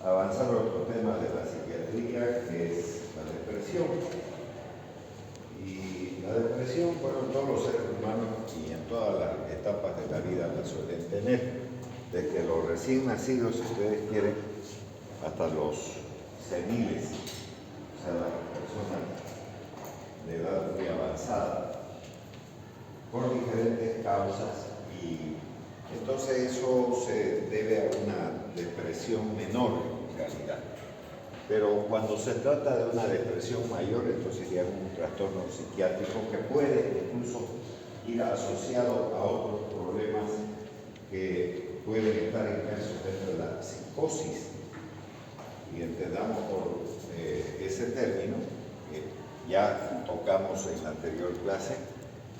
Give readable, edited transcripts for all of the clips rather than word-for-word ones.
avanzar a otro tema de la psiquiatría, que es la depresión. Y la depresión, bueno, todos los seres humanos y en todas las etapas de la vida la suelen tener, desde los recién nacidos, si ustedes quieren, hasta los seniles, o sea, las personas de edad muy avanzada, por diferentes causas, y entonces eso se debe a una depresión menor en realidad. Pero cuando se trata de una depresión mayor, entonces ya es un trastorno psiquiátrico que puede incluso ir asociado a otros problemas que pueden estar inmersos dentro de la psicosis. Y entendamos por ese término, que ya tocamos en la anterior clase,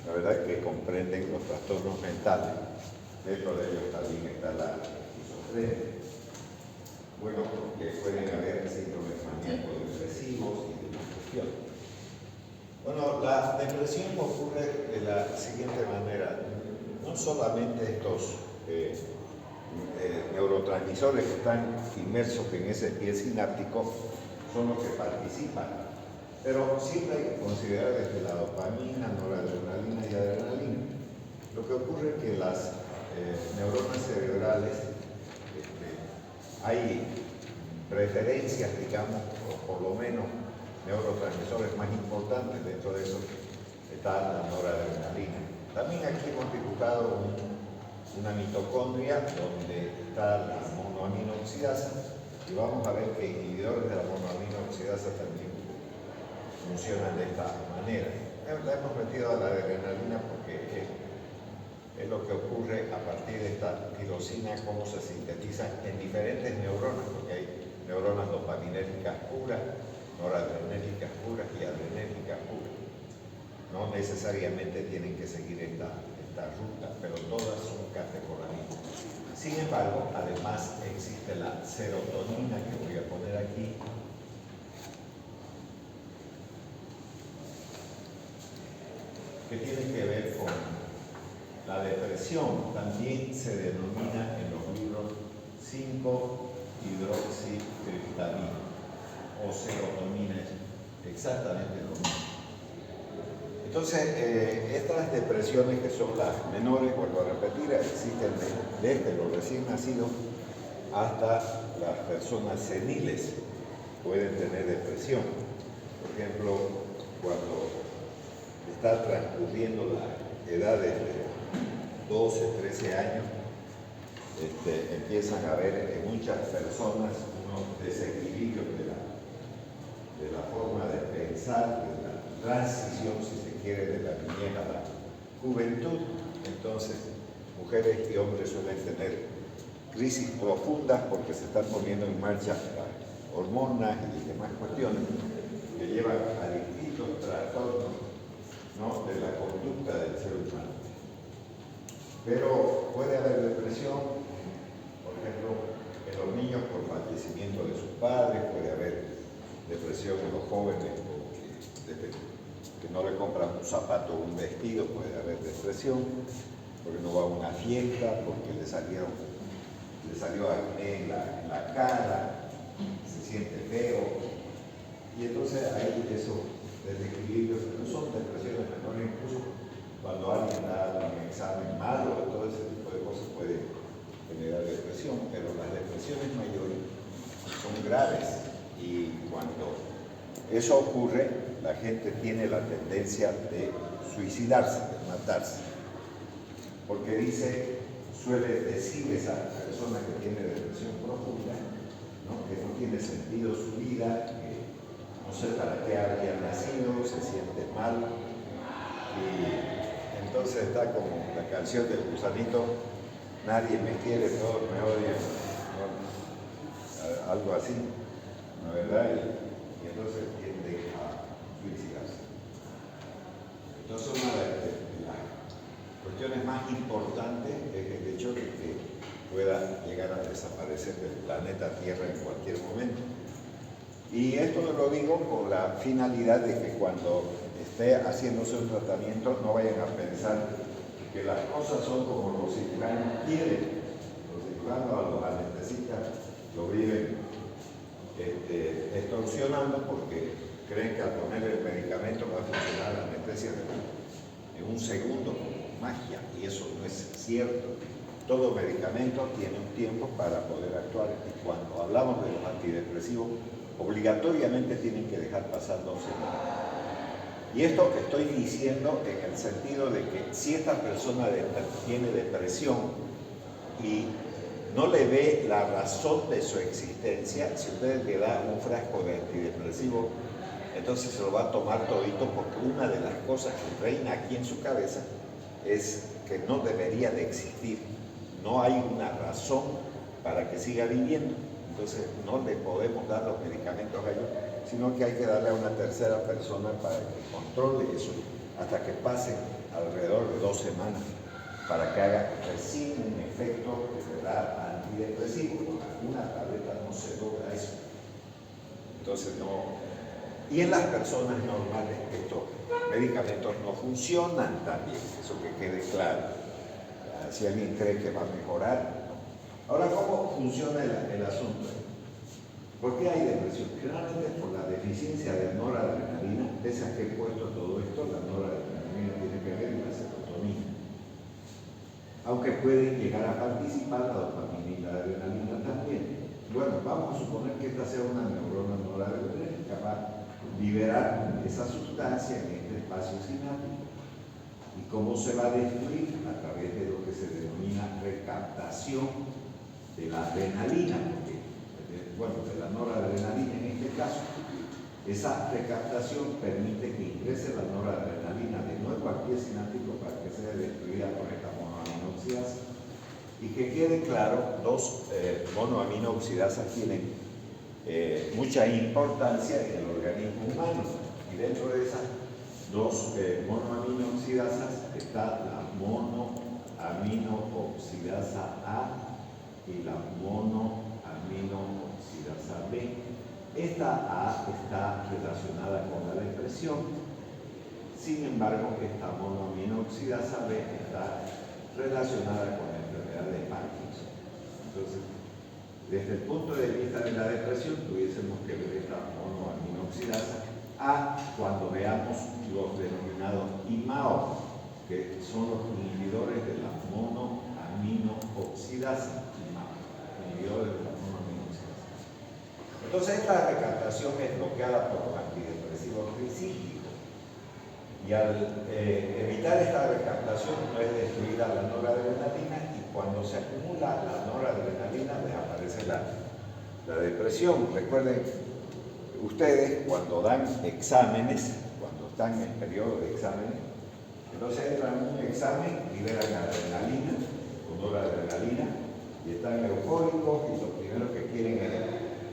la verdad que comprenden los trastornos mentales. Dentro de ellos también está la esquizofrenia. Bueno, porque pueden haber síndromes maníaco-depresivos y demás cuestiones. Bueno, la depresión ocurre de la siguiente manera. No solamente estos neurotransmisores que están inmersos en ese pie sináptico son los que participan, pero siempre hay que considerar desde la dopamina, noradrenalina y adrenalina. Lo que ocurre es que las neuronas cerebrales, hay preferencias, digamos, o por lo menos neurotransmisores más importantes. Dentro de eso está la noradrenalina. También aquí hemos dibujado una mitocondria donde está la monoaminoxidasa, y vamos a ver que inhibidores de la monoaminoxidasa también funcionan de esta manera. La hemos metido a la adrenalina porque es lo que ocurre a partir de esta tirosina, cómo se sintetiza en diferentes neuronas, porque hay neuronas dopaminérgicas puras, noradrenérgicas puras y adrenérgicas puras. No necesariamente tienen que seguir esta ruta, pero todas son catecolaminas. Sin embargo, además existe la serotonina, que voy a poner aquí, que tiene que ver con la depresión. También se denomina en los libros 5-hidroxitriptamina o serotonina, es exactamente lo mismo. Entonces, estas depresiones, que son las menores, vuelvo a repetir, existen desde los recién nacidos hasta las personas seniles pueden tener depresión. Por ejemplo, cuando está transcurriendo la edad de 12, 13 años, empiezan a haber en muchas personas unos desequilibrios de la forma de pensar, de la transición, si se quiere, de la niñez a la juventud. Entonces, mujeres y hombres suelen tener crisis profundas porque se están poniendo en marcha las hormonas y demás cuestiones que llevan a distintos trastornos, ¿no?, de la conducta del ser humano. Pero puede haber depresión, por ejemplo, en los niños por fallecimiento de sus padres, puede haber depresión en los jóvenes que no le compran un zapato o un vestido, puede haber depresión, porque no va a una fiesta, porque le salió acné en la cara, se siente feo, y entonces hay esos desequilibrios que no son depresiones menores. Incluso cuando alguien da un examen malo, todo ese tipo de cosas puede generar depresión, pero las depresiones mayores son graves, y cuando eso ocurre, la gente tiene la tendencia de suicidarse, de matarse, porque suele decir esa persona que tiene depresión profunda, ¿no?, que no tiene sentido su vida, que no sé para qué había nacido, se siente mal, y entonces está como la canción del gusanito: nadie me quiere, todos me odian, ¿no? Algo así, ¿no, verdad? Y entonces tiende a suicidarse. Entonces, una de las cuestiones más importantes es el hecho de que pueda llegar a desaparecer del planeta Tierra en cualquier momento. Y esto lo digo con la finalidad de que cuando esté haciéndose un tratamiento no vayan a pensar que las cosas son como los cirujanos quieren. Los cirujanos a los anestesistas lo viven evolucionando porque creen que al poner el medicamento va a funcionar la anestesia en un segundo como magia, y eso no es cierto. Todo medicamento tiene un tiempo para poder actuar, y cuando hablamos de los antidepresivos, obligatoriamente tienen que dejar pasar 2 semanas. Y esto estoy diciendo en el sentido de que si esta persona tiene depresión y no le ve la razón de su existencia, si usted le da un frasco de antidepresivo, entonces se lo va a tomar todito, porque una de las cosas que reina aquí en su cabeza es que no debería de existir. No hay una razón para que siga viviendo. Entonces no le podemos dar los medicamentos a ellos, sino que hay que darle a una tercera persona para que controle eso hasta que pasen alrededor de 2 semanas, para que haga recién un efecto de verdad antidepresivo. Con alguna tableta no se logra eso. Entonces no. Y en las personas normales estos medicamentos no funcionan también, eso que quede claro. Si alguien cree que va a mejorar, no. Ahora, ¿cómo funciona el asunto? ¿Por qué hay depresión? Generalmente por la deficiencia de noradrenalina. Pese a que he puesto todo esto, la noradrenalina tiene que ver con la serotonina. Aunque pueden llegar a participar la dopamina y la adrenalina también. Bueno, vamos a suponer que esta sea una neurona noradrenérgica, va a liberar esa sustancia en este espacio sináptico. ¿Y cómo se va a destruir? A través de lo que se denomina recaptación de la adrenalina, porque, bueno, de la noradrenalina en este caso. Esa recaptación permite que ingrese la noradrenalina de nuevo al pie sináptico para que sea destruida por esta monoaminoxidasa. Y que quede claro, 2 monoaminoxidasas tienen mucha importancia en el organismo humano, y dentro de esas 2 monoaminoxidasas está la monoaminoxidasa A y la monoaminoxidasa B. Esta A está relacionada con la depresión, sin embargo, esta monoaminoxidasa B está relacionada con la enfermedad de Parkinson. Entonces, desde el punto de vista de la depresión, tuviésemos que ver esta monoaminoxidasa A cuando veamos los denominados IMAO, que son los inhibidores de la monoaminoxidasa. Inhibidores de la monoaminoxidasa. Entonces, esta recaptación es bloqueada por los antidepresivos tricíclicos. Y al evitar esta recaptación no es destruida la noradrenalina, y cuando se acumula la noradrenalina desaparece la depresión. Recuerden ustedes, cuando dan exámenes, cuando están en el periodo de exámenes, entonces entran en un examen, liberan adrenalina, con noradrenalina, y están eufóricos, y lo primero que quieren es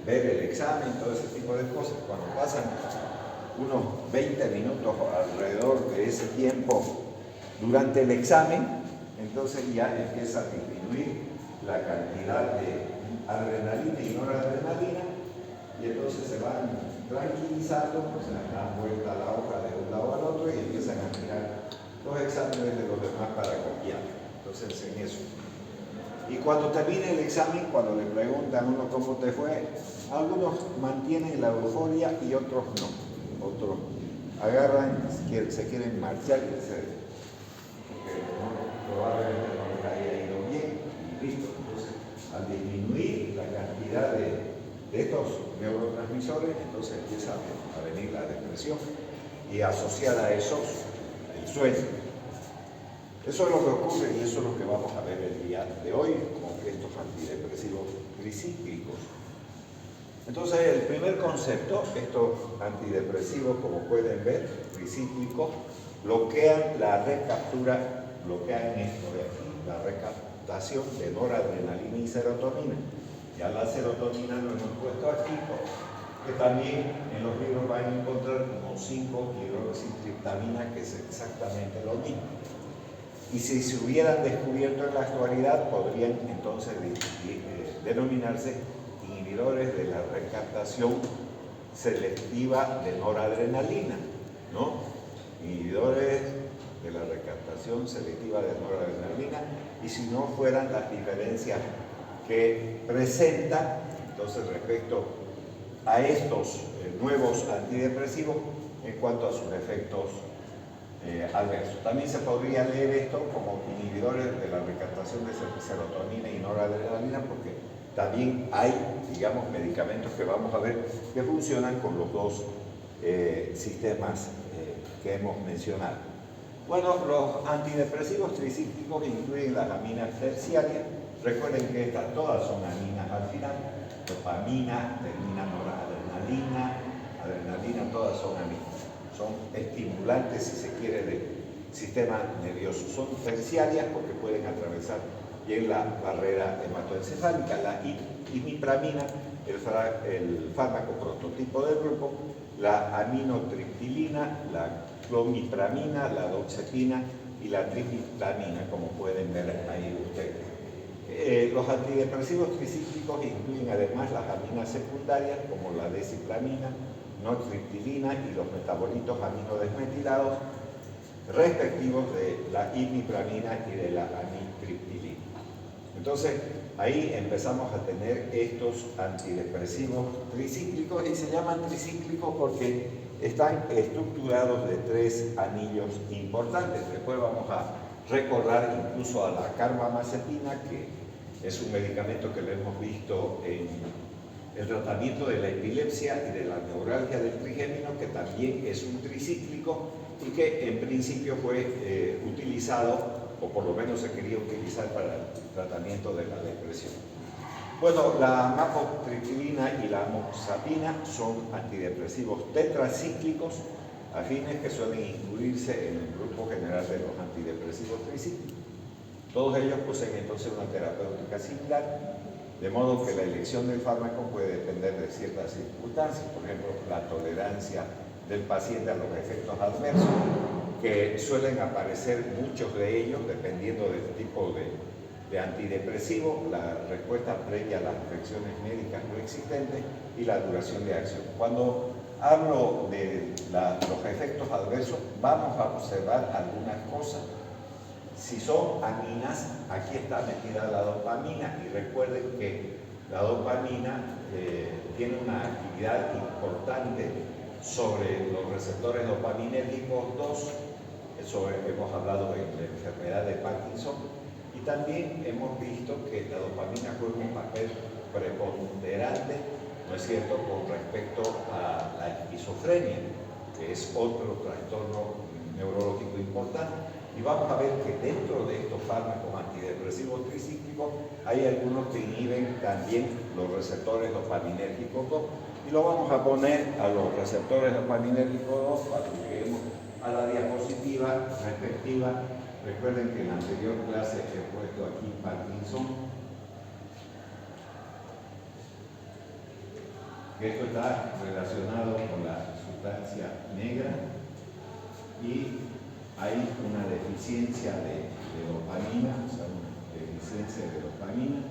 ver el examen, todo ese tipo de cosas. Cuando pasan unos 20 minutos alrededor de ese tiempo durante el examen, entonces ya empieza a disminuir la cantidad de adrenalina y noradrenalina, y entonces se van tranquilizando, pues se dan vuelta a la hoja de un lado al otro y empiezan a mirar los exámenes de los demás para copiar. Entonces en eso. Y cuando termine el examen, cuando le preguntan a uno cómo te fue, algunos mantienen la euforia y otros no. Otros agarran, se quieren marchar, porque probablemente no les haya ido bien, y listo. Entonces, al disminuir la cantidad de estos neurotransmisores, entonces empieza a venir la depresión, y asociada a eso, el sueño. Eso es lo que ocurre, y eso es lo que vamos a ver el día de hoy con estos antidepresivos tricíclicos. Entonces, el primer concepto, estos antidepresivos, como pueden ver, tricíclicos, bloquean la recaptura, bloquean esto de aquí, la recaptación de noradrenalina y serotonina. Ya la serotonina lo hemos puesto aquí, que también en los libros van a encontrar como 5-hidroxitriptamina, que es exactamente lo mismo. Y si se hubieran descubierto en la actualidad, podrían entonces denominarse inhibidores de la recaptación selectiva de noradrenalina, ¿no? Inhibidores de la recaptación selectiva de noradrenalina, y si no fueran las diferencias que presentan, entonces respecto a estos nuevos antidepresivos en cuanto a sus efectos adversos. También se podría leer esto como inhibidores de la recaptación de serotonina y noradrenalina, porque también hay, digamos, medicamentos que vamos a ver que funcionan con los dos sistemas que hemos mencionado. Bueno, los antidepresivos tricíclicos incluyen las aminas terciarias. Recuerden que estas todas son aminas al final: dopamina, termina noradrenalina, adrenalina, todas son aminas. Son estimulantes, si se quiere, del sistema nervioso. Son terciarias porque pueden atravesar bien la barrera hematoencefálica. La imipramina, el fármaco prototipo del grupo, la aminotriptilina, la clomipramina, la doxepina y la triptamina, como pueden ver ahí ustedes. Los antidepresivos tricíclicos incluyen además las aminas secundarias, como la desiplamina, nortriptilina y los metabolitos aminodesmetilados respectivos de la imipramina y de la amitriptilina. Entonces, ahí empezamos a tener estos antidepresivos tricíclicos, y se llaman tricíclicos porque están estructurados de 3 anillos importantes. Después vamos a recordar incluso a la carbamazepina, que es un medicamento que lo hemos visto en el tratamiento de la epilepsia y de la neuralgia del trigémino, que también es un tricíclico y que en principio fue utilizado, o por lo menos se quería utilizar para el tratamiento de la depresión. Bueno, la mamotriptilina y la amoxapina son antidepresivos tetracíclicos afines que suelen incluirse en el grupo general de los antidepresivos tricíclicos. Todos ellos poseen entonces una terapéutica similar, de modo que la elección del fármaco puede depender de ciertas circunstancias, por ejemplo, la tolerancia del paciente a los efectos adversos, que suelen aparecer muchos de ellos dependiendo del tipo de antidepresivo, la respuesta previa a las afecciones médicas no existentes y la duración de acción. Cuando hablo de los efectos adversos, vamos a observar algunas cosas. Si son aminas, aquí está metida la dopamina, y recuerden que la dopamina tiene una actividad importante sobre los receptores dopaminérgicos 2, eso hemos hablado en la enfermedad de Parkinson, y también hemos visto que la dopamina juega un papel preponderante, ¿no es cierto?, con respecto a la esquizofrenia, que es otro trastorno neurológico importante. Y vamos a ver que dentro de estos fármacos antidepresivos tricíclicos hay algunos que inhiben también los receptores dopaminérgicos 2. Y lo vamos a poner a los receptores dopaminérgicos 2 cuando lleguemos a la diapositiva respectiva. Recuerden que en la anterior clase he puesto aquí Parkinson, que esto está relacionado con la sustancia negra, y hay una deficiencia de dopamina, o sea, una deficiencia de dopamina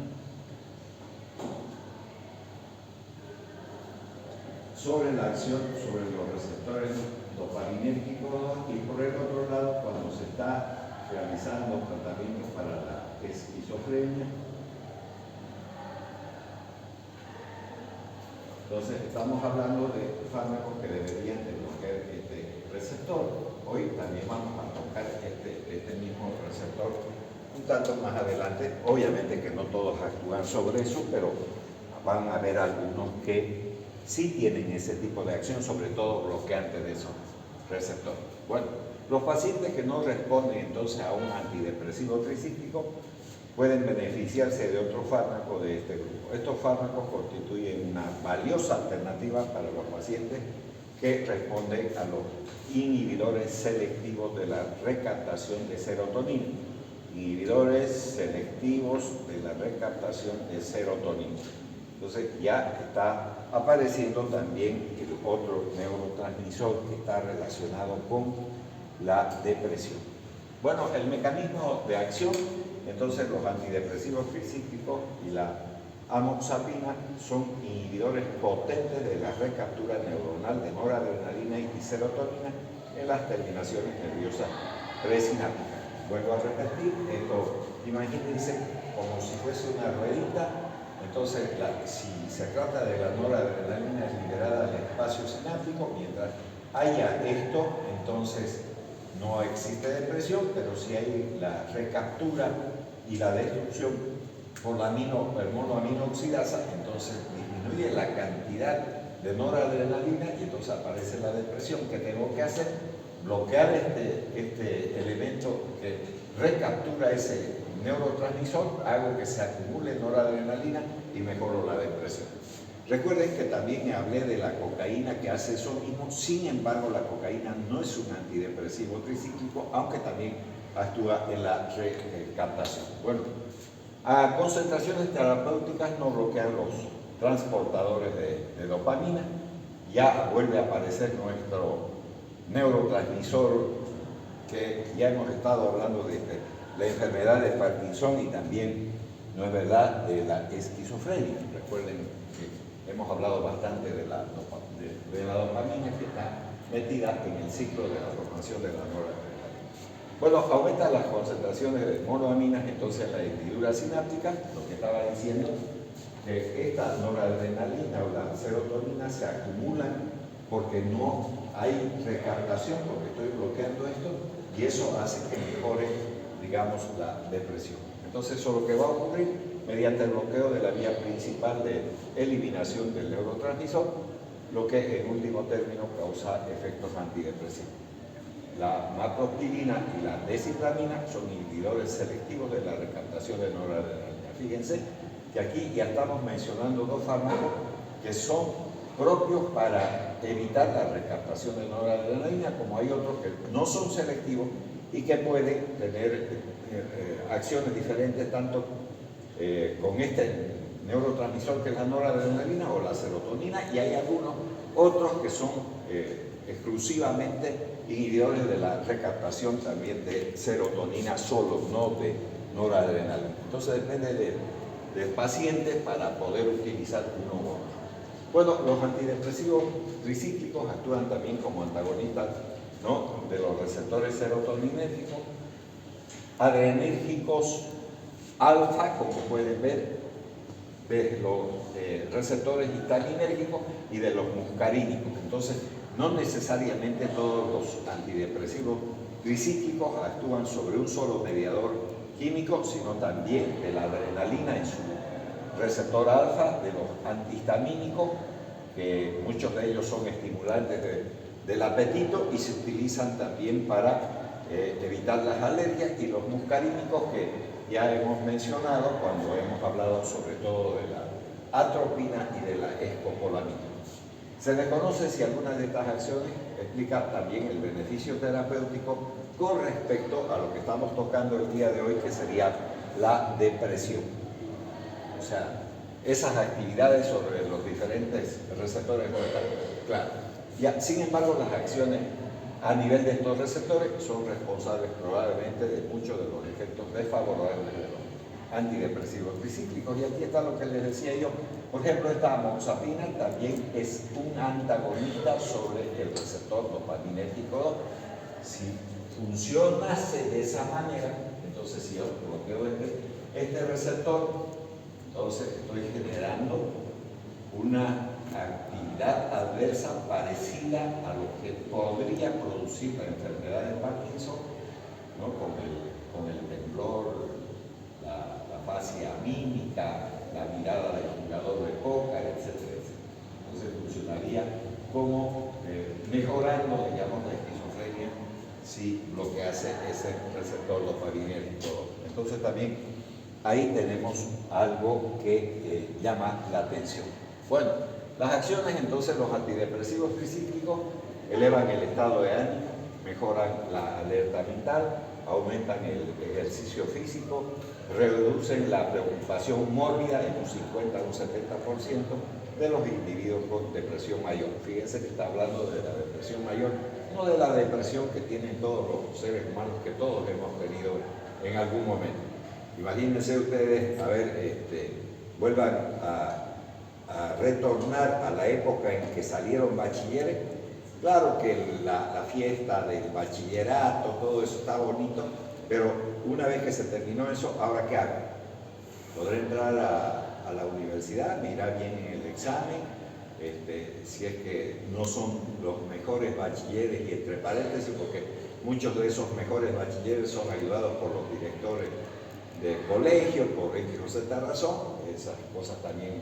sobre la acción sobre los receptores dopaminérgicos, y por el otro lado, cuando se está realizando tratamientos para la esquizofrenia, entonces estamos hablando de fármacos que deberían de bloquear este receptor. Hoy también vamos a tocar este mismo receptor un tanto más adelante. Obviamente que no todos actúan sobre eso, pero van a haber algunos que sí tienen ese tipo de acción, sobre todo bloqueante de esos receptores. Bueno, los pacientes que no responden entonces a un antidepresivo tricíclico pueden beneficiarse de otro fármaco de este grupo. Estos fármacos constituyen una valiosa alternativa para los pacientes que responden a los inhibidores selectivos de la recaptación de serotonina. Inhibidores selectivos de la recaptación de serotonina. Entonces ya está apareciendo también el otro neurotransmisor que está relacionado con la depresión. Bueno, el mecanismo de acción, entonces los antidepresivos tricíclicos y la amoxapina son inhibidores potentes de la recaptura neuronal de noradrenalina y serotonina en las terminaciones nerviosas presinápticas. Vuelvo a repetir, esto imagínense como si fuese una ruedita Entonces, si se trata de la noradrenalina liberada al espacio sináptico, mientras haya esto, entonces no existe depresión, pero si hay la recaptura y la destrucción por la monoaminoxidasa, entonces disminuye la cantidad de noradrenalina y entonces aparece la depresión. ¿Qué tengo que hacer? Bloquear este elemento que recaptura ese neurotransmisor, hago que se acumule noradrenalina y mejoro la depresión. Recuerden que también hablé de la cocaína que hace eso mismo, sin embargo la cocaína no es un antidepresivo tricíclico, aunque también actúa en la recaptación. Bueno, a concentraciones terapéuticas no bloquean los transportadores de dopamina, ya vuelve a aparecer nuestro neurotransmisor que ya hemos estado hablando de la enfermedad de Parkinson y también, no es verdad, de la esquizofrenia. Recuerden que hemos hablado bastante de la dopamina que está metida en el ciclo de la formación de la noradrenalina. Bueno, aumenta las concentraciones de monoaminas, entonces la hendidura sináptica, lo que estaba diciendo, que esta noradrenalina o la serotonina se acumulan porque no hay recaptación, porque estoy bloqueando esto, y eso hace que mejore, digamos, la depresión. Entonces, eso es lo que va a ocurrir mediante el bloqueo de la vía principal de eliminación del neurotransmisor, lo que en último término causa efectos antidepresivos. La maproptilina y la descipramina son inhibidores selectivos de la recaptación de noradrenalina. Fíjense que aquí ya estamos mencionando dos fármacos que son propios para evitar la recaptación de noradrenalina, como hay otros que no son selectivos y que pueden tener acciones diferentes tanto con este neurotransmisor que es la noradrenalina o la serotonina, y hay algunos otros que son exclusivamente inhibidores de la recaptación también de serotonina solo, no de noradrenalina. Entonces depende del paciente para poder utilizar uno u otro. Bueno, los antidepresivos tricíclicos actúan también como antagonistas, ¿no?, de los receptores serotoninérgicos, adrenérgicos alfa, como pueden ver, de los receptores histaminérgicos y de los muscarínicos. Entonces, no necesariamente todos los antidepresivos tricíclicos actúan sobre un solo mediador químico, sino también de la adrenalina en su receptor alfa, de los antihistamínicos, que muchos de ellos son estimulantes del apetito y se utilizan también para evitar las alergias, y los muscarínicos que ya hemos mencionado cuando hemos hablado sobre todo de la atropina y de la escopolamina. Se desconoce si alguna de estas acciones explica también el beneficio terapéutico con respecto a lo que estamos tocando el día de hoy, que sería la depresión. O sea, esas actividades sobre los diferentes receptores no están claras. Ya, sin embargo, las acciones a nivel de estos receptores son responsables probablemente de muchos de los efectos desfavorables de los antidepresivos tricíclicos. Y aquí está lo que les decía yo. Por ejemplo, esta amoxapina también es un antagonista sobre el receptor dopaminérgico 2. Si funcionase de esa manera, entonces si yo bloqueo este receptor, entonces estoy generando una actividad adversa parecida a lo que podría producir la enfermedad de Parkinson, ¿no?, con el temblor, la fascia mímica, la mirada del jugador de póker, etcétera, etcétera. Entonces funcionaría como mejorando, digamos, la esquizofrenia si bloquease ese receptor dopaminérgico. Entonces también ahí tenemos algo que llama la atención. Bueno, las acciones entonces, los antidepresivos tricíclicos elevan el estado de ánimo, mejoran la alerta mental, aumentan el ejercicio físico, reducen la preocupación mórbida en un 50 a un 70% de los individuos con depresión mayor. Fíjense que está hablando de la depresión mayor, no de la depresión que tienen todos los seres humanos, que todos hemos tenido en algún momento. Imagínense ustedes, a ver, vuelvan a retornar a la época en que salieron bachilleres. Claro que la fiesta del bachillerato, todo eso está bonito, pero una vez que se terminó eso, ¿ahora qué hago? ¿Podré entrar a la universidad, me irá bien en el examen, si es que no son los mejores bachilleres, y entre paréntesis, porque muchos de esos mejores bachilleres son ayudados por los directores de colegio, por X o Z razón, esas cosas también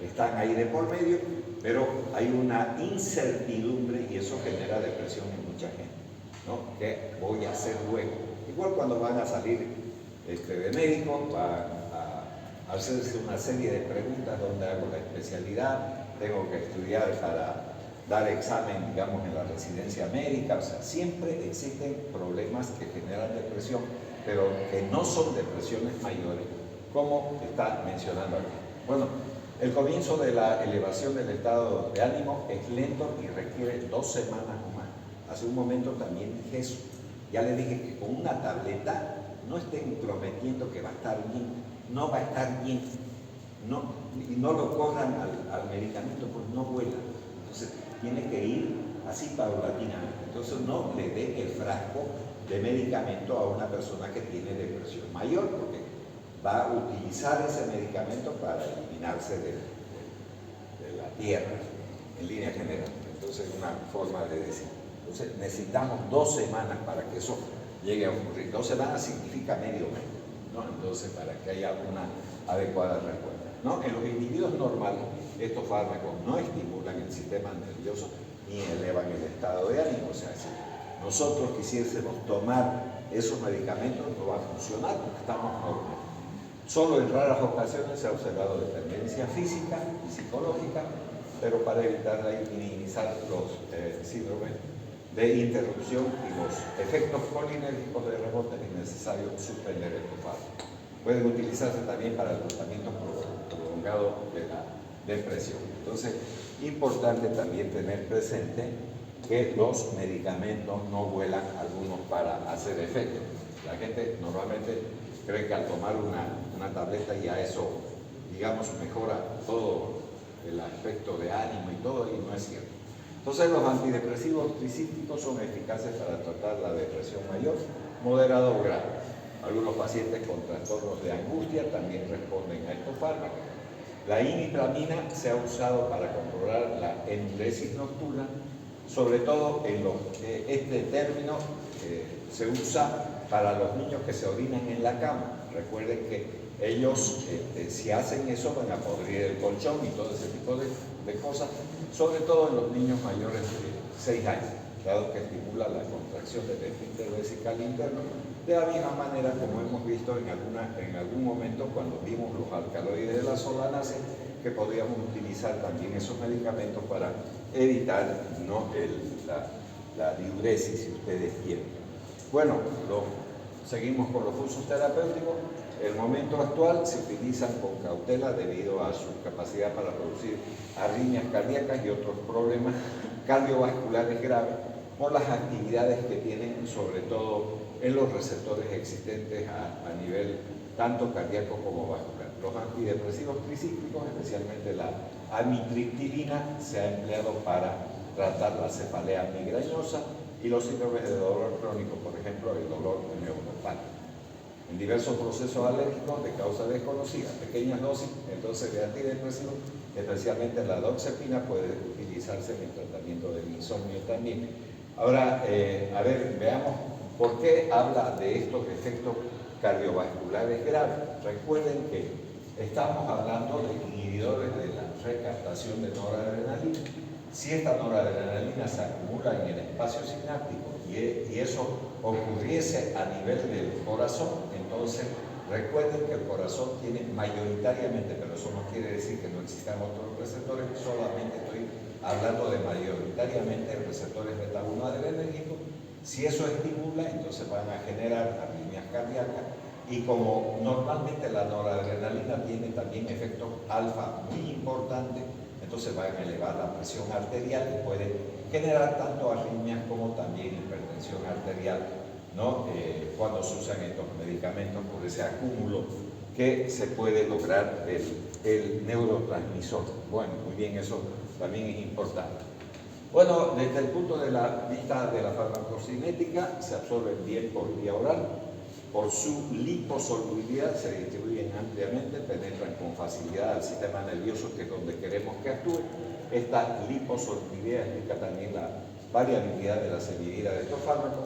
están ahí de por medio, pero hay una incertidumbre y eso genera depresión en mucha gente, ¿no? ¿Qué voy a hacer luego? Igual cuando van a salir de médico, van a hacerse una serie de preguntas: ¿dónde hago la especialidad? ¿Tengo que estudiar para dar examen, digamos, en la residencia médica? O sea, siempre existen problemas que generan depresión, pero que no son depresiones mayores, como está mencionando aquí. Bueno, el comienzo de la elevación del estado de ánimo es lento y requiere 2 semanas más. Hace un momento también dije eso. Ya le dije que con una tableta no estén prometiendo que va a estar bien. No va a estar bien. Y no lo corran al medicamento, pues no vuela. Entonces, tiene que ir así paulatinamente. Entonces, no le dé el frasco de medicamento a una persona que tiene depresión mayor, porque va a utilizar ese medicamento para eliminarse de la tierra, en línea general. Entonces, es una forma de decir. Entonces, necesitamos 2 semanas para que eso llegue a ocurrir. 2 semanas significa medio mes, ¿no? Entonces, para que haya una adecuada respuesta, ¿no? En los individuos normales, estos fármacos no estimulan el sistema nervioso ni elevan el estado de ánimo. O sea, si nosotros quisiésemos tomar esos medicamentos, no va a funcionar porque estamos normales. Solo en raras ocasiones se ha observado dependencia física y psicológica, pero para evitarla y minimizar los síndromes de interrupción y los efectos colinérgicos de rebote es necesario suspender estos fármacos. Pueden utilizarse también para el tratamiento prolongado de la depresión. Entonces, importante también tener presente que los medicamentos no vuelan algunos para hacer efecto. La gente normalmente cree que al tomar una tableta ya eso, digamos, mejora todo el aspecto de ánimo y todo, y no es cierto. Entonces, los antidepresivos tricíclicos son eficaces para tratar la depresión mayor, moderada o grave. Algunos pacientes con trastornos de angustia también responden a estos fármacos. La imipramina se ha usado para controlar la enuresis nocturna, sobre todo este término se usa para los niños que se orinan en la cama. Recuerden que ellos, si hacen eso, van a podrir el colchón y todo ese tipo de cosas, sobre todo en los niños mayores de 6 años, dado que estimula la contracción del esfínter vesical interno, de la misma manera como hemos visto en algún momento cuando vimos los alcaloides de la solanase, que podríamos utilizar también esos medicamentos para evitar, ¿no?, la diuresis, si ustedes quieren. Bueno, seguimos con los usos terapéuticos. En el momento actual se utilizan con cautela debido a su capacidad para producir arritmias cardíacas y otros problemas cardiovasculares graves por las actividades que tienen, sobre todo en los receptores existentes a nivel tanto cardíaco como vascular. Los antidepresivos tricíclicos, especialmente la amitriptilina, se ha empleado para tratar la cefalea migrañosa y los síndromes de dolor crónico, por ejemplo, el dolor neuropático. En diversos procesos alérgicos de causa desconocida, pequeñas dosis entonces de antidepresivos, especialmente la doxepina, puede utilizarse en el tratamiento del insomnio también. Ahora, veamos por qué habla de estos efectos cardiovasculares graves. Recuerden que estamos hablando de inhibidores de la recaptación de noradrenalina. Si esta noradrenalina se acumula en el espacio sináptico y eso ocurriese a nivel del corazón, entonces recuerden que el corazón tiene mayoritariamente, pero eso no quiere decir que no existan otros receptores, solamente estoy hablando de mayoritariamente receptores beta-1 adrenérgicos. Si eso estimula, entonces van a generar arritmias cardíacas, y como normalmente la noradrenalina tiene también efectos alfa muy importantes, entonces van a elevar la presión arterial y puede generar tanto arritmias como también hipertensión arterial, ¿no? Cuando se usan estos medicamentos por ese acúmulo que se puede lograr el neurotransmisor. Bueno, muy bien, eso también es importante. Bueno, desde el punto de la vista de la farmacocinética, se absorben bien por vía oral. Por su liposolubilidad se distribuyen ampliamente, penetran con facilidad al sistema nervioso, que es donde queremos que actúe. Esta liposolubilidad explica también la variabilidad de la semivida de estos fármacos,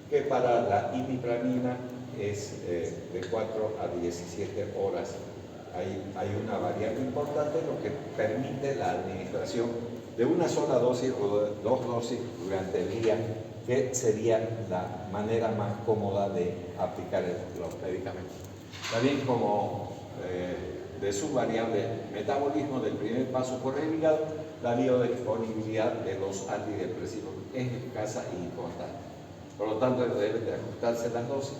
que para la imipramina es de 4 a 17 horas. Hay una variable importante, lo que permite la administración de una sola dosis o de 2 dosis durante el día, que sería la manera más cómoda de aplicar los medicamentos. También como de su variable metabolismo del primer paso por el hígado, la biodisponibilidad de los antidepresivos es escasa y inconstante. Por lo tanto, deben de ajustarse las dosis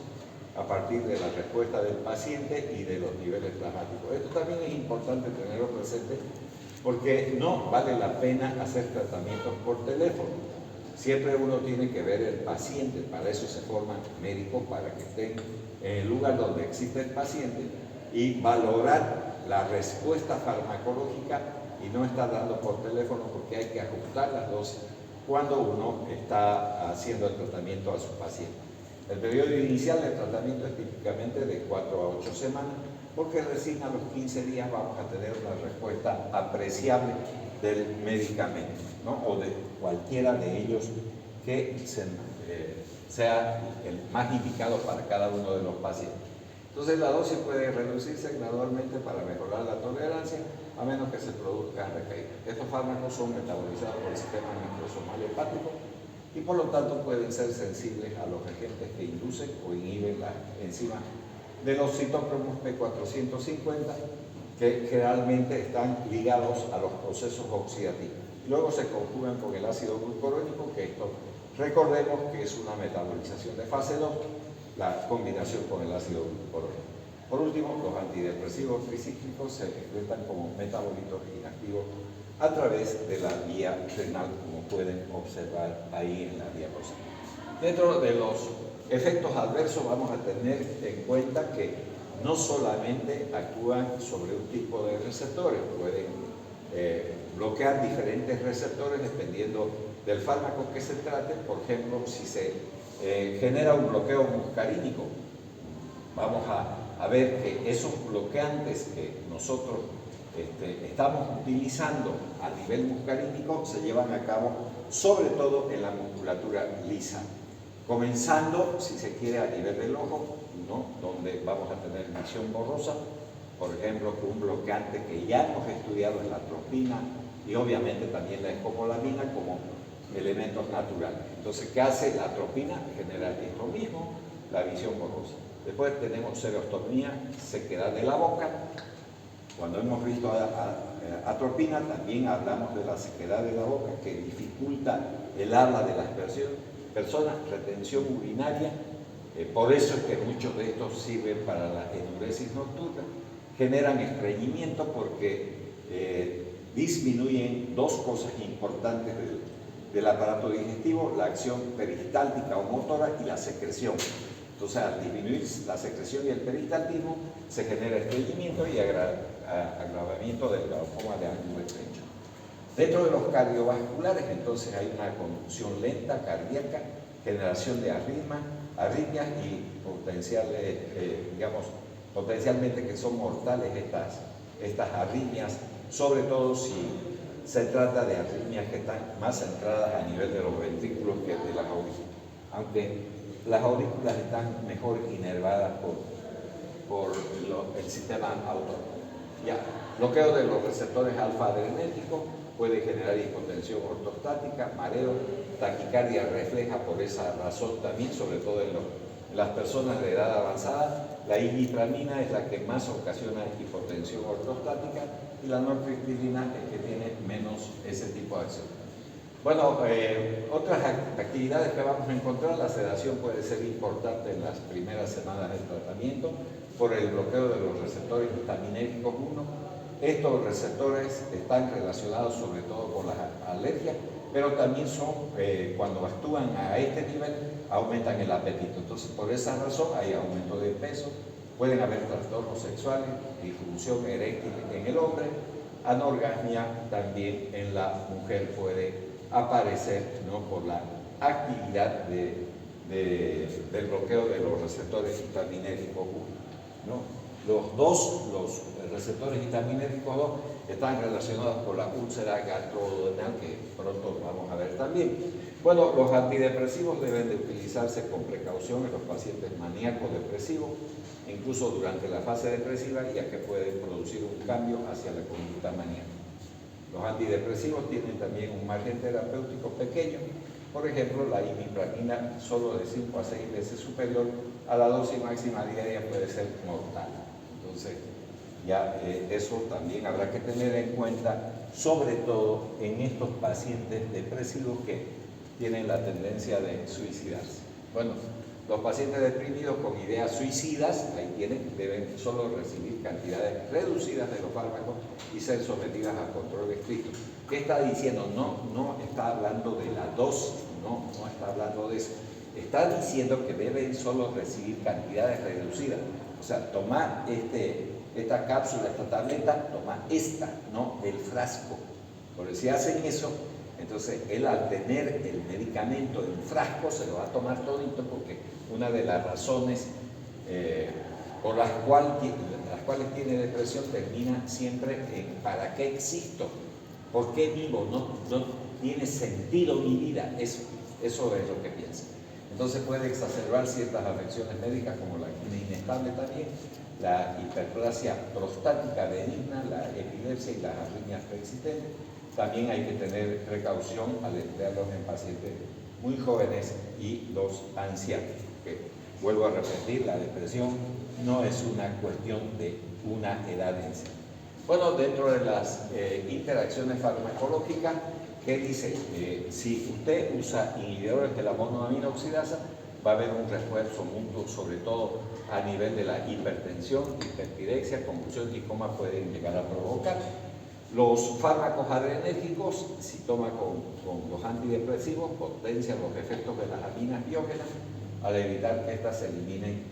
a partir de la respuesta del paciente y de los niveles plasmáticos. Esto también es importante tenerlo presente, porque no vale la pena hacer tratamientos por teléfono. Siempre uno tiene que ver el paciente, para eso se forman médicos, para que estén en el lugar donde existe el paciente y valorar la respuesta farmacológica, y no estar dando por teléfono, porque hay que ajustar las dosis cuando uno está haciendo el tratamiento a su paciente. El periodo inicial del tratamiento es típicamente de 4 a 8 semanas, porque recién a los 15 días vamos a tener una respuesta apreciable del medicamento, ¿no? O de cualquiera de ellos que sea el más indicado para cada uno de los pacientes. Entonces la dosis puede reducirse gradualmente para mejorar la tolerancia, a menos que se produzcan recaídas. Estos fármacos son metabolizados por el sistema microsomal hepático y por lo tanto pueden ser sensibles a los agentes que inducen o inhiben las enzimas de los citocromos P450, que generalmente están ligados a los procesos oxidativos. Luego se conjugan con el ácido glucurónico, que esto recordemos que es una metabolización de fase 2, la combinación con el ácido glucurónico. Por último, los antidepresivos tricíclicos se excretan como metabolitos inactivos a través de la vía renal, como pueden observar ahí en la diapositiva. Dentro de los efectos adversos vamos a tener en cuenta que no solamente actúan sobre un tipo de receptores, pueden bloquear diferentes receptores dependiendo del fármaco que se trate. Por ejemplo, si se genera un bloqueo muscarínico, vamos a ver que esos bloqueantes que nosotros estamos utilizando a nivel muscarínico se llevan a cabo sobre todo en la musculatura lisa, comenzando, si se quiere, a nivel del ojo, ¿no? Donde vamos a tener visión borrosa, por ejemplo, con un bloqueante que ya hemos estudiado en la atropina y obviamente también la escopolamina como elementos naturales. Entonces, ¿qué hace la atropina? Genera esto mismo, la visión borrosa. Después tenemos xerostomía, sequedad de la boca. Cuando hemos visto atropina, también hablamos de la sequedad de la boca, que dificulta el habla de las personas, retención urinaria. Por eso es que muchos de estos sirven para la enuresis nocturna. Generan estreñimiento porque disminuyen dos cosas importantes del aparato digestivo: la acción peristáltica o motora y la secreción. Entonces, al disminuir la secreción y el peristaltismo, se genera estreñimiento y agravamiento del glaucoma de ángulo estrecho. Dentro de los cardiovasculares, entonces, hay una conducción lenta cardíaca, generación de arritmias y potencialmente que son mortales estas arritmias, sobre todo si se trata de arritmias que están más centradas a nivel de los ventrículos que de las aurículas, aunque las aurículas están mejor inervadas por el sistema autónomo. Bloqueo de los receptores alfa-adrenérgicos puede generar hipotensión ortostática, mareo, taquicardia refleja por esa razón también, sobre todo en las personas de edad avanzada. La imipramina es la que más ocasiona hipotensión ortostática y la nortriptilina es que tiene menos ese tipo de acción. Bueno, otras actividades que vamos a encontrar: la sedación puede ser importante en las primeras semanas del tratamiento por el bloqueo de los receptores histaminérgicos 1. Estos receptores están relacionados sobre todo con las alergias, pero también cuando actúan a este nivel, aumentan el apetito. Entonces, por esa razón hay aumento de peso, pueden haber trastornos sexuales, disfunción eréctil en el hombre, anorgasmia también en la mujer puede aparecer, ¿no? Por la actividad del bloqueo de los receptores histaminérgicos 1, ¿no? Los receptores histaminérgicos 2 están relacionados con la úlcera gastroduodenal, que pronto lo vamos a ver también. Bueno, los antidepresivos deben de utilizarse con precaución en los pacientes maníacos depresivos, incluso durante la fase depresiva, ya que pueden producir un cambio hacia la conducta maníaca. Los antidepresivos tienen también un margen terapéutico pequeño. Por ejemplo, la imipramina solo de 5 a 6 veces superior a la dosis máxima diaria puede ser mortal. Entonces, ya eso también habrá que tener en cuenta, sobre todo en estos pacientes depresivos que tienen la tendencia de suicidarse. Bueno, los pacientes deprimidos con ideas suicidas, ahí deben solo recibir cantidades reducidas de los fármacos y ser sometidas a control estricto. ¿Qué está diciendo? No está hablando de la dosis, no está hablando de eso. Está diciendo que deben solo recibir cantidades reducidas. O sea, tomar esta cápsula, esta tableta, toma esta, no el frasco. Porque si hacen eso, entonces él al tener el medicamento en frasco se lo va a tomar todito, porque una de las razones por las cuales tiene depresión termina siempre en ¿para qué existo? ¿Por qué vivo? No tiene sentido mi vida. Eso es lo que piensa. Entonces puede exacerbar ciertas afecciones médicas como la angina inestable también, la hiperplasia prostática benigna, la epilepsia y las arritmias preexistentes. También hay que tener precaución al emplearlos en pacientes muy jóvenes y los ancianos. Que, vuelvo a repetir, la depresión no es una cuestión de una edad en sí. Bueno, dentro de las interacciones farmacológicas, ¿qué dice? Si usted usa inhibidores de la monoamina oxidasa, va a haber un refuerzo mutuo, sobre todo a nivel de la hipertensión, hiperpirexia, confusión y coma pueden llegar a provocar. Los fármacos adrenérgicos, si toma con los antidepresivos, potencian los efectos de las aminas biógenas al evitar que éstas se eliminen,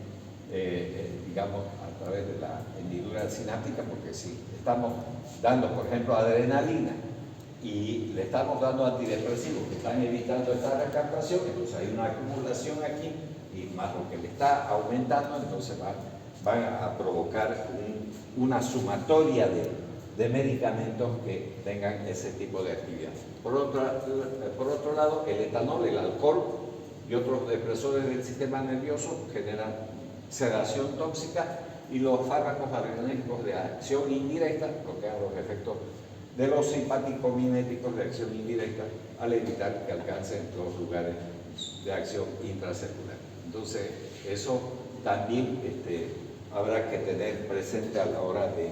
digamos, a través de la hendidura sináptica, porque si estamos dando, por ejemplo, adrenalina y le estamos dando antidepresivos que están evitando esta recaptación, entonces hay una acumulación aquí y más lo que le está aumentando, entonces van a provocar una sumatoria de medicamentos que tengan ese tipo de actividad. Por otro lado, el etanol, el alcohol y otros depresores del sistema nervioso generan sedación tóxica, y los fármacos adrenérgicos de acción indirecta bloquean los efectos de los simpático-miméticos de acción indirecta al evitar que alcancen los lugares de acción intracelular. Entonces, eso también habrá que tener presente a la hora de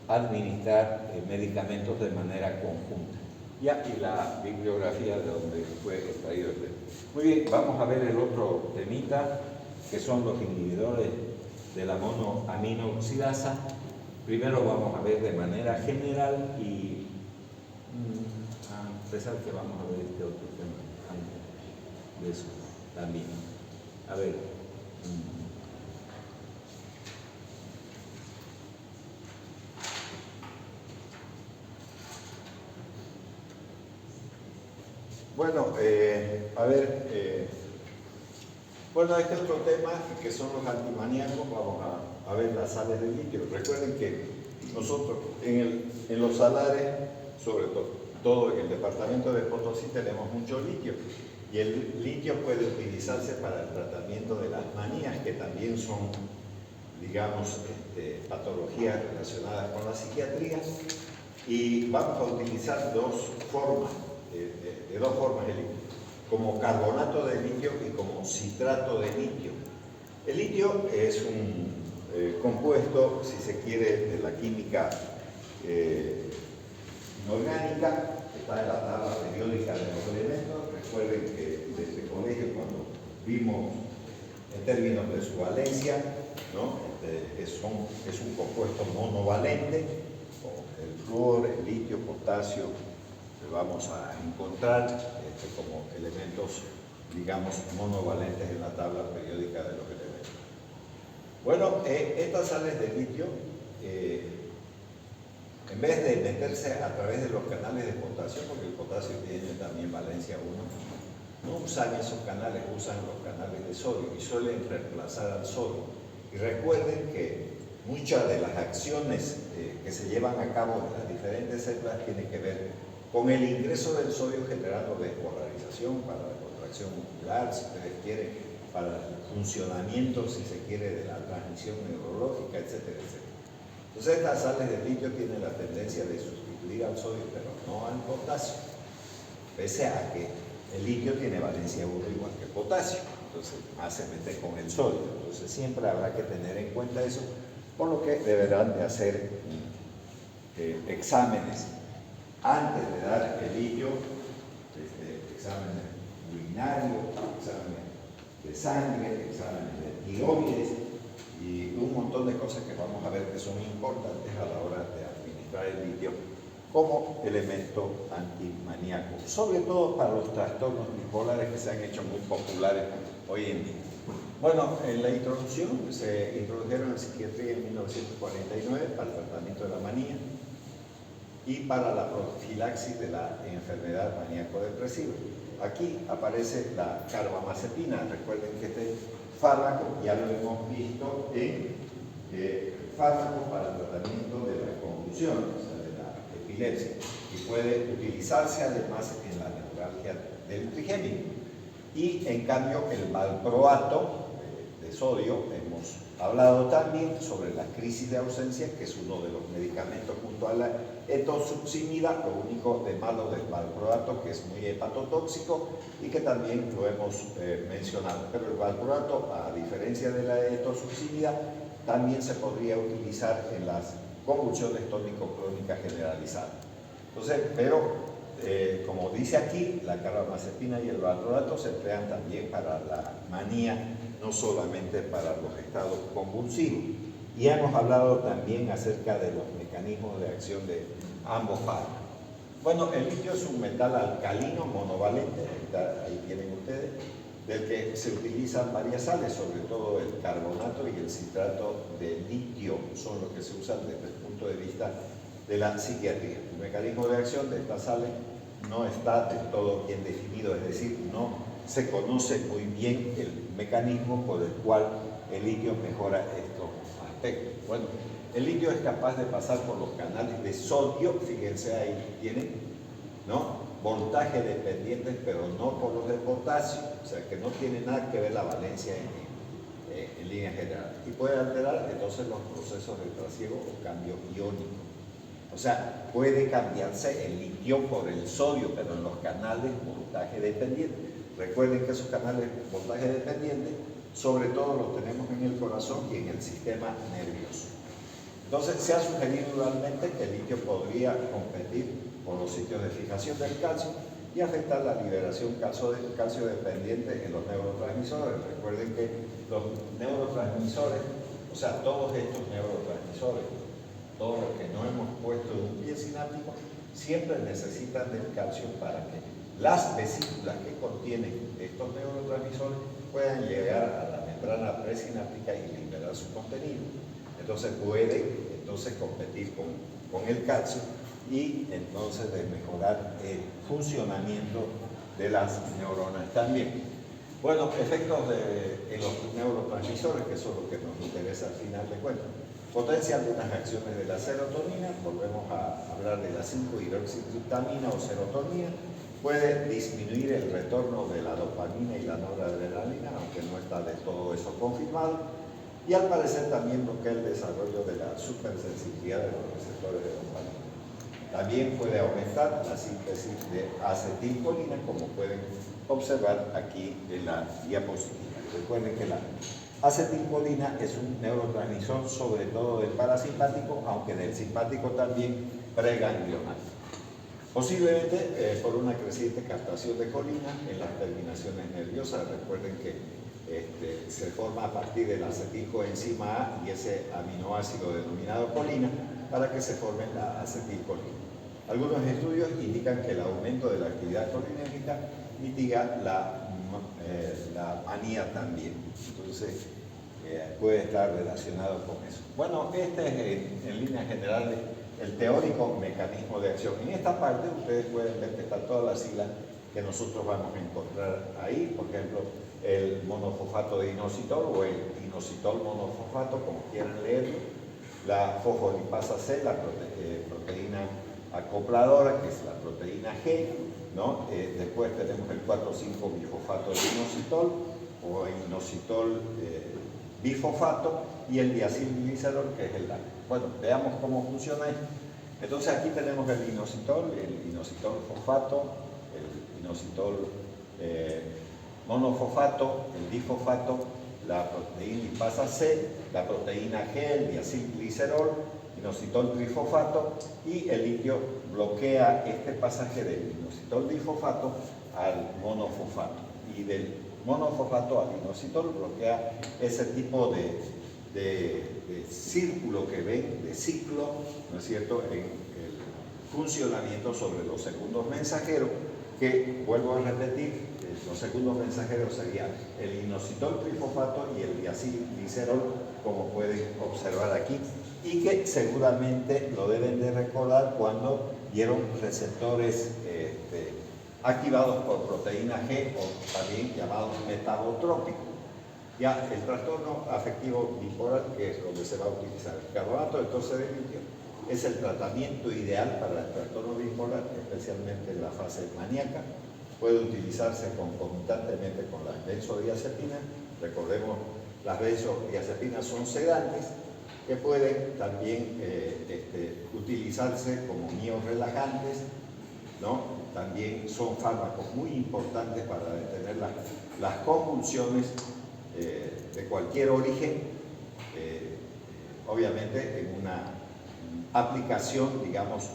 administrar medicamentos de manera conjunta. Ya, y la bibliografía de donde fue extraído el tema. Muy bien, vamos a ver el otro temita, que son los inhibidores de la monoamina oxidasa. Primero vamos a ver de manera general y a pesar que vamos a ver este otro tema antes de eso también. A ver. Bueno, a ver, bueno, este otro tema que son los antimaníacos, vamos a ver las sales de litio. Recuerden que nosotros en los salares, sobre todo en el departamento de Potosí, tenemos mucho litio, y el litio puede utilizarse para el tratamiento de las manías, que también son, digamos, patologías relacionadas con la psiquiatría, y vamos a utilizar dos formas el litio, como carbonato de litio y como citrato de litio. El litio es un compuesto, si se quiere, de la química inorgánica, está en la tabla periódica de los elementos. Recuerden que desde el colegio, cuando vimos en términos de su valencia, ¿no? Es un compuesto monovalente, como el flúor, el litio, potasio, vamos a encontrar como elementos, digamos, monovalentes en la tabla periódica de los elementos. Bueno, estas sales de litio, en vez de meterse a través de los canales de potasio, porque el potasio tiene también valencia 1, no usan esos canales, usan los canales de sodio y suelen reemplazar al sodio. Y recuerden que muchas de las acciones que se llevan a cabo en las diferentes células tienen que ver con el ingreso del sodio generando despolarización para la contracción muscular, si ustedes quieren, para el funcionamiento, si se quiere, de la transmisión neurológica, etcétera, etcétera. Entonces estas sales de litio tienen la tendencia de sustituir al sodio, pero no al potasio, pese a que el litio tiene valencia 1 igual que el potasio, entonces más se mete con el sodio. Entonces siempre habrá que tener en cuenta eso, por lo que deberán de hacer exámenes antes de dar el litio, exámenes urinarios, exámenes de sangre, exámenes de tiroides y un montón de cosas que vamos a ver que son importantes a la hora de administrar el litio como elemento antimaníaco, sobre todo para los trastornos bipolares que se han hecho muy populares hoy en día. Bueno, en la introducción se introdujeron en psiquiatría en 1949 para el tratamiento de la manía y para la profilaxis de la enfermedad maníaco-depresiva. Aquí aparece la carbamazepina. Recuerden que este fármaco ya lo hemos visto en fármaco para el tratamiento de la convulsión, o sea, de la epilepsia, y puede utilizarse además en la neuralgia del trigémino. Y en cambio el valproato de sodio, hemos hablado también sobre la crisis de ausencia, que es uno de los medicamentos junto a la etosuximida, lo único de malo del valproato que es muy hepatotóxico y que también lo hemos mencionado. Pero el valproato, a diferencia de la etosuximida, también se podría utilizar en las convulsiones tónico-clónicas generalizadas. Entonces, pero como dice aquí, la carbamazepina y el valproato se emplean también para la manía, no solamente para los estados convulsivos. Y hemos hablado también acerca de los mecanismos de acción de ambos fármacos. Bueno, el litio es un metal alcalino monovalente, ahí tienen ustedes, del que se utilizan varias sales, sobre todo el carbonato y el citrato de litio, son los que se usan desde el punto de vista de la psiquiatría. El mecanismo de acción de estas sales no está del todo bien definido, es decir, no se conoce muy bien el mecanismo por el cual el litio mejora estos aspectos. Bueno, el litio es capaz de pasar por los canales de sodio, fíjense ahí tienen, ¿no? Voltaje dependientes, pero no por los de potasio, o sea que no tiene nada que ver la valencia en línea general. Y puede alterar entonces los procesos de trasiego o cambio iónico. O sea, puede cambiarse el litio por el sodio, pero en los canales voltaje dependiente. Recuerden que esos canales voltaje dependiente, sobre todo los tenemos en el corazón y en el sistema nervioso. Entonces, se ha sugerido igualmente que el litio podría competir por los sitios de fijación del calcio y afectar la liberación calcio dependiente en los neurotransmisores. Recuerden que los neurotransmisores, o sea, todos estos neurotransmisores, todos los que no hemos puesto en un pie sináptico, siempre necesitan del calcio para que las vesículas que contienen estos neurotransmisores puedan llegar a la membrana presináptica y liberar su contenido. Entonces puede competir con el calcio y entonces de mejorar el funcionamiento de las neuronas también. Bueno, efectos en los neurotransmisores, que eso es lo que nos interesa al final de cuentas. Potencia algunas acciones de la serotonina, volvemos a hablar de la 5-hidroxitriptamina o serotonina, puede disminuir el retorno de la dopamina y la noradrenalina, aunque no está de todo eso confirmado, y al parecer también bloquea el desarrollo de la supersensibilidad de los receptores de dopamina. También puede aumentar la síntesis de acetilcolina, como pueden observar aquí en la diapositiva. Recuerden que la acetilcolina es un neurotransmisor sobre todo del parasimpático, aunque del simpático también preganglional. Posiblemente por una creciente captación de colina en las terminaciones nerviosas. Recuerden que se forma a partir de la acetilcoenzima A y ese aminoácido denominado colina para que se forme la acetilcolina. Algunos estudios indican que el aumento de la actividad colinérgica mitiga la manía también. Entonces, puede estar relacionado con eso. Bueno, este es en líneas generales el teórico mecanismo de acción. En esta parte ustedes pueden ver que están todas las siglas que nosotros vamos a encontrar ahí, por ejemplo, el monofosfato de inositol o el inositol monofosfato, como quieran leerlo, la fosfolipasa C, la proteína acopladora, que es la proteína G, ¿no? Después tenemos el 4,5-bifosfato de inositol o inositol bifosfato y el diacilglicerol, que es el DAC. Bueno, veamos cómo funciona esto. Entonces aquí tenemos el inositol fosfato, el inositol monofosfato, el difosfato, la proteína lipasa C, la proteína G, el diacilglicerol, inositol trifosfato, y el litio bloquea este pasaje del inositol difosfato al monofosfato, y del monofosfato al inositol bloquea ese tipo de círculo que ven, de ciclo, ¿no es cierto?, en el funcionamiento sobre los segundos mensajeros, que, vuelvo a repetir, los segundos mensajeros serían el inositol trifosfato y el diacilglicerol, como pueden observar aquí, y que seguramente lo deben de recordar cuando vieron receptores activados por proteína G, o también llamados metabotrópicos. Ya el trastorno afectivo bipolar, que es donde se va a utilizar el carbonato de tóxico de litio, es el tratamiento ideal para el trastorno bipolar, especialmente en la fase maníaca. Puede utilizarse concomitantemente con las benzodiazepinas. Recordemos, las benzodiazepinas son sedantes que pueden también utilizarse como miorrelajantes, ¿no? También son fármacos muy importantes para detener las convulsiones de cualquier origen, obviamente en una aplicación, digamos,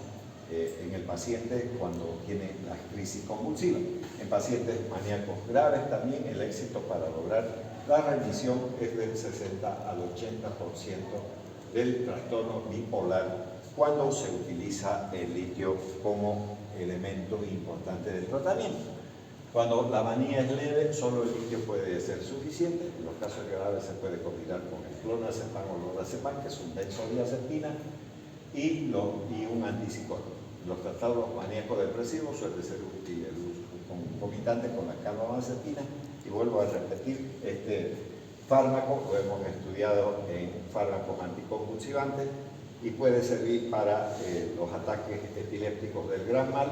en el paciente cuando tiene las crisis convulsivas. En pacientes maníacos graves también el éxito para lograr la remisión es del 60 al 80% del trastorno bipolar cuando se utiliza el litio como elemento importante del tratamiento. Cuando la manía es leve, solo el litio puede ser suficiente. En los casos graves se puede combinar con el clonazepam o lorazepam, que es un benzodiazepina, y un antipsicótico. Los trastornos maníacos depresivos suele ser útil el uso concomitante con la carbamazepina, y vuelvo a repetir, este fármaco lo hemos estudiado en fármacos anticonvulsivantes y puede servir para los ataques epilépticos del gran mal,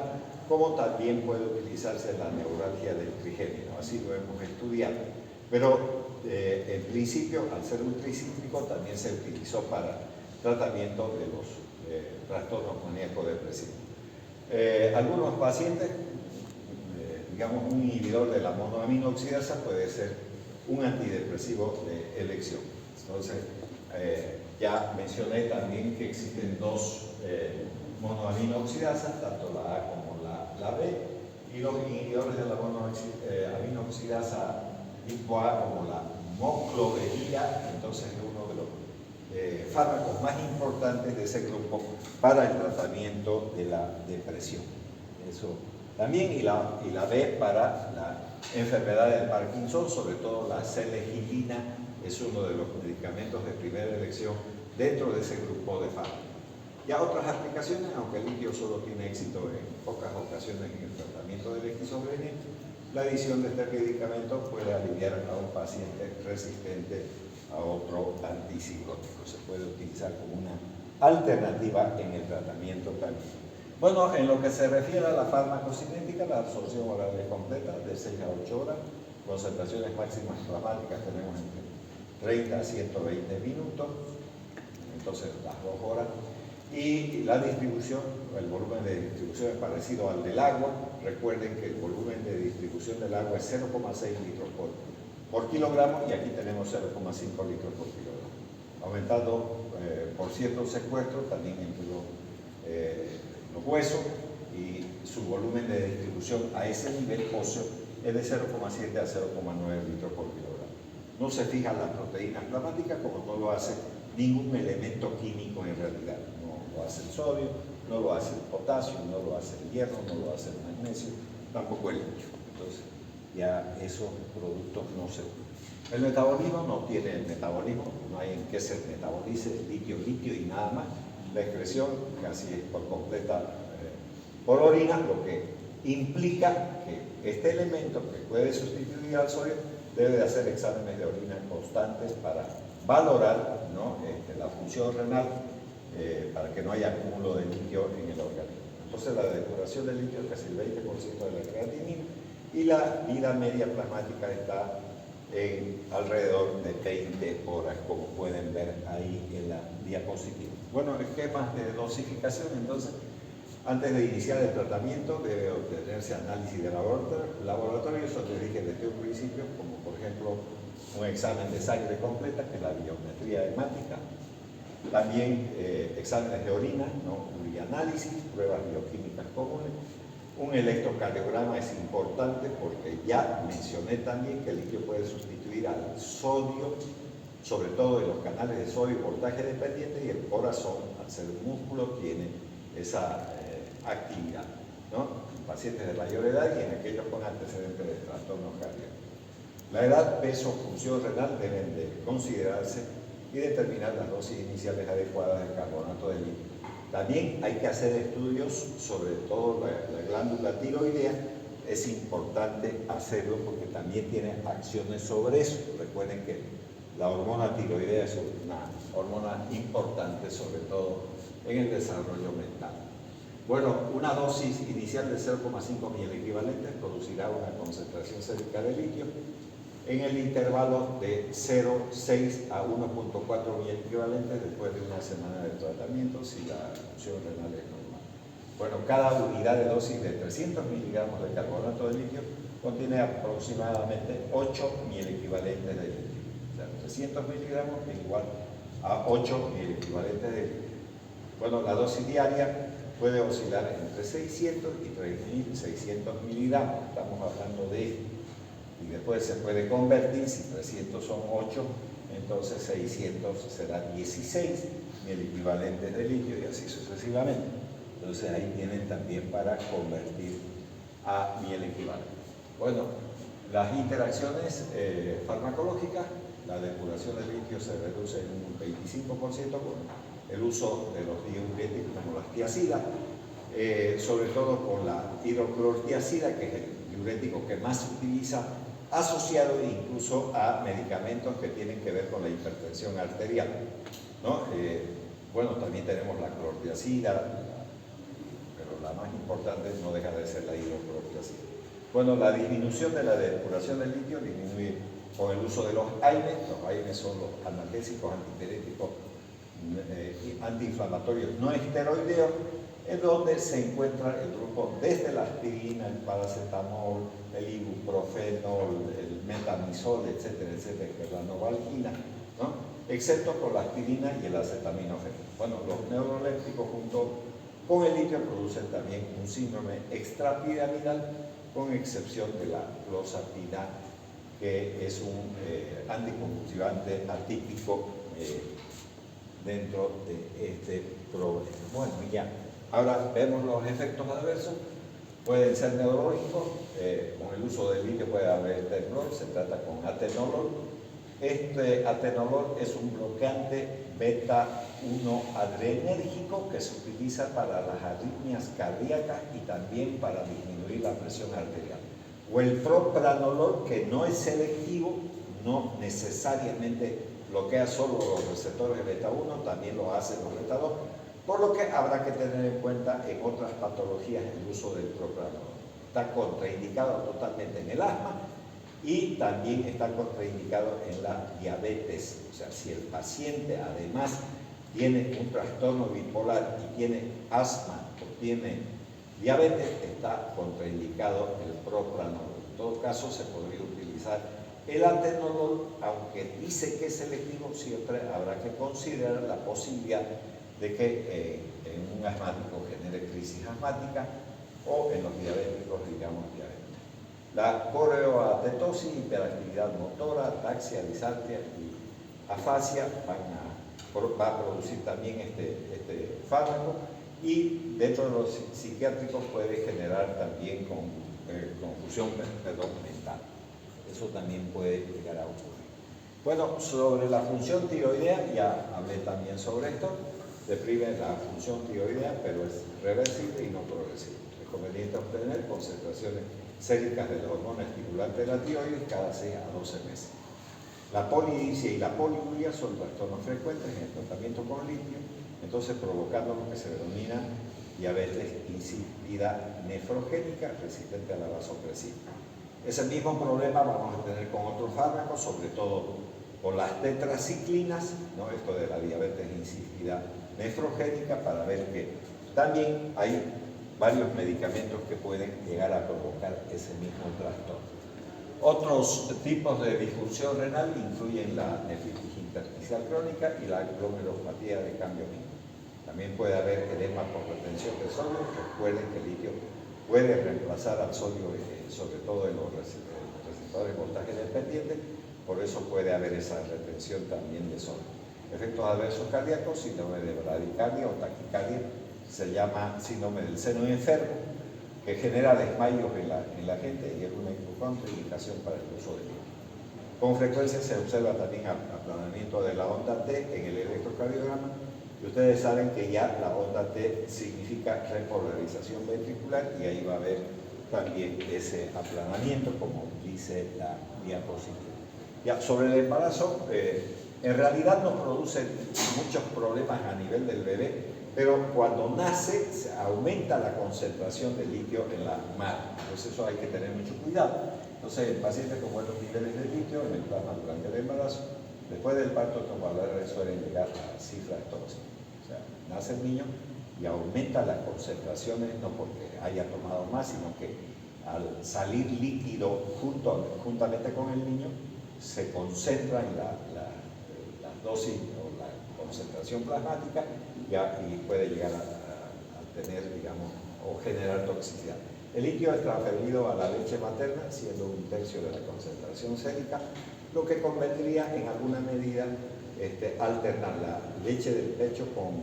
como también puede utilizarse en la neuralgia del trigémino, así lo hemos estudiado. Pero en principio, al ser un tricíclico, también se utilizó para tratamiento de los trastornos maníaco-depresivos. Algunos pacientes, digamos, un inhibidor de la monoaminoxidasa puede ser un antidepresivo de elección. Entonces, ya mencioné también que existen dos monoaminoxidasas, tanto la A como la B, y los inhibidores de la monoaminoxidasa tipo A, como la moclobería, entonces es uno de los fármacos más importantes de ese grupo para el tratamiento de la depresión. Eso también, y la B para la enfermedad del Parkinson, sobre todo la selegilina, es uno de los medicamentos de primera elección dentro de ese grupo de fármacos. Ya otras aplicaciones, aunque el litio solo tiene éxito en pocas ocasiones en el tratamiento de la esquizofrenia, la adición de este medicamento puede aliviar a un paciente resistente a otro antipsicótico. Se puede utilizar como una alternativa en el tratamiento también. Bueno, en lo que se refiere a la farmacocinética, la absorción oral es completa, de 6 a 8 horas. Concentraciones máximas plasmáticas tenemos entre 30 a 120 minutos, entonces las 2 horas. Y la distribución, el volumen de distribución es parecido al del agua. Recuerden que el volumen de distribución del agua es 0,6 litros por kilogramo, y aquí tenemos 0,5 litros por kilogramo. Aumentando por cierto secuestro también entre los huesos, y su volumen de distribución a ese nivel óseo es de 0,7 a 0,9 litros por kilogramo. No se fijan las proteínas plasmáticas, como no lo hace ningún elemento químico en realidad. No lo hace el sodio, no lo hace el potasio, no lo hace el hierro, no lo hace el magnesio, tampoco el litio. Entonces, ya esos productos no se usan. El metabolismo no tiene el metabolismo, no hay en qué se metabolice litio y nada más. La excreción casi es por completa por orina, lo que implica que este elemento, que puede sustituir al sodio, debe de hacer exámenes de orina constantes para valorar, ¿no?, la función renal para que no haya acúmulo de litio en el organismo. Entonces la depuración del litio es casi el 20% de la creatinina y la vida media plasmática está en alrededor de 20 horas, como pueden ver ahí en la diapositiva. Bueno, esquemas de dosificación. Entonces, antes de iniciar el tratamiento debe obtenerse análisis de laboratorio, eso les dije desde un principio, como por ejemplo un examen de sangre completa, que es la biometría hemática, también exámenes de orina, ¿no?, urianálisis, pruebas bioquímicas comunes. Un electrocardiograma es importante porque ya mencioné también que el litio puede sustituir al sodio, sobre todo en los canales de sodio y voltaje dependiente, y el corazón, al ser un músculo, tiene esa actividad, ¿no?, en pacientes de mayor edad y en aquellos con antecedentes de trastornos cardíacos. La edad, peso, función renal deben de considerarse y determinar las dosis iniciales adecuadas de carbonato de litio. También hay que hacer estudios sobre todo la glándula tiroidea. Es importante hacerlo porque también tiene acciones sobre eso. Recuerden que la hormona tiroidea es una hormona importante, sobre todo en el desarrollo mental. Bueno, una dosis inicial de 0,5 milequivalentes producirá una concentración sérica de litio en el intervalo de 0,6 a 1,4 milequivalentes después de una semana de tratamiento si la función renal es normal. Bueno, cada unidad de dosis de 300 miligramos de carbonato de litio contiene aproximadamente 8 milequivalentes de litio. O sea, 300 miligramos es igual a 8 milequivalentes de litio. Bueno, la dosis diaria puede oscilar entre 600 y 3.600 miligramos. Estamos hablando de esto. Y después se puede convertir, si 300 son 8, entonces 600 será 16 milequivalentes de litio y así sucesivamente. Entonces ahí tienen también para convertir a milequivalentes. Bueno, las interacciones farmacológicas, la depuración del litio se reduce en un 25% con el uso de los diuréticos como las tiacidas, sobre todo con la hidroclorotiazida, que es el diurético que más se utiliza, asociado incluso a medicamentos que tienen que ver con la hipertensión arterial, ¿no? Bueno, también tenemos la clorotiazida, pero la más importante no deja de ser la hidroclorotiazida. Bueno, la disminución de la depuración del litio disminuye con el uso de los AINES. Los AINES son los analgésicos, antipiréticos, antiinflamatorios no esteroideos, en donde se encuentra el grupo desde la aspirina, el paracetamol, el ibuprofeno, el metamizol, etcétera, etcétera, que es la novalgina, ¿no?, excepto por la aspirina y el acetaminofén. Bueno, los neurolépticos junto con el litio producen también un síndrome extrapiramidal, con excepción de la clozapina, que es un anticonvulsivante atípico dentro de este problema. Bueno, ya. Ahora vemos los efectos adversos. Pueden ser neurológicos. Con el uso del litio puede haber temblor. Se trata con atenolol. Este atenolol es un bloqueante beta-1 adrenérgico que se utiliza para las arritmias cardíacas y también para disminuir la presión arterial. O el propranolol, que no es selectivo, no necesariamente bloquea solo los receptores beta-1, también lo hace los beta-2, por lo que habrá que tener en cuenta en otras patologías el uso del propranolol. Está contraindicado totalmente en el asma y también está contraindicado en la diabetes. O sea, si el paciente además tiene un trastorno bipolar y tiene asma o tiene diabetes, está contraindicado el propranolol. En todo caso, se podría utilizar el atenolol, aunque dice que es selectivo, siempre habrá que considerar la posibilidad de que en un asmático genere crisis asmática o en los diabéticos, digamos, diabetes. La coreoatetosis, hiperactividad motora, ataxia, disartria y afasia va a producir también este fármaco, y dentro de los psiquiátricos puede generar también confusión mental. Eso también puede llegar a ocurrir. Bueno, sobre la función tiroidea, ya hablé también sobre esto. Deprime la función tiroidea, pero es reversible y no progresiva. Es conveniente obtener concentraciones séricas de la hormona estimulante de la tiroides cada 6 a 12 meses. La polidipsia y la poliuria son trastornos frecuentes en el tratamiento con litio, entonces provocando lo que se denomina diabetes insípida nefrogénica resistente a la vasopresina. Ese mismo problema vamos a tener con otros fármacos, sobre todo con las tetraciclinas, ¿no? Esto de la diabetes insípida nefrogénica, para ver que también hay varios medicamentos que pueden llegar a provocar ese mismo trastorno. Otros tipos de disfunción renal incluyen la nefritis intersticial crónica y la glomerulopatía de cambio mínimo. También puede haber edema por retención de sodio. Recuerden que el litio puede reemplazar al sodio, sobre todo en los receptores de voltaje dependiente, por eso puede haber esa retención también de sodio. Efectos adversos cardíacos, síndrome de bradicardia o taquicardia, se llama síndrome del seno enfermo, que genera desmayos en la gente y es una contraindicación para el uso de litio. Con frecuencia se observa también aplanamiento de la onda T en el electrocardiograma, y ustedes saben que ya la onda T significa repolarización ventricular y ahí va a haber también ese aplanamiento, como dice la diapositiva. Ya, sobre el embarazo, en realidad no produce muchos problemas a nivel del bebé, pero cuando nace se aumenta la concentración de litio en la madre. Entonces eso hay que tener mucho cuidado. Entonces en pacientes con buenos niveles de litio en el plasma durante el embarazo, después del parto estos valores suelen llegar a cifras tóxicas. O sea, nace el niño y aumenta las concentraciones, no porque haya tomado más, sino que al salir líquido juntamente con el niño, se concentra en la dosis o la concentración plasmática y puede llegar a tener, digamos, o generar toxicidad. El litio es transferido a la leche materna, siendo 1/3 de la concentración sérica, lo que convendría en alguna medida alternar la leche del pecho con,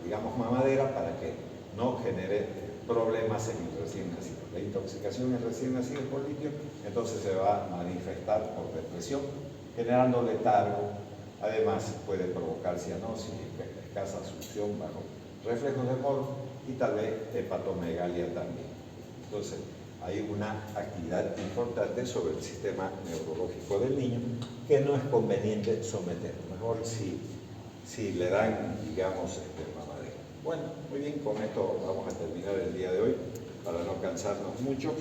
digamos, mamadera para que no genere problemas en el recién nacido. La intoxicación en recién nacido por litio entonces se va a manifestar por depresión, generando letargo. Además puede provocar cianosis, escasa succión bajo reflejos de Morph y tal vez hepatomegalia también. Entonces hay una actividad importante sobre el sistema neurológico del niño que no es conveniente someter. Mejor si le dan, digamos, mamadera. Bueno, muy bien, con esto vamos a terminar el día de hoy para no cansarnos mucho.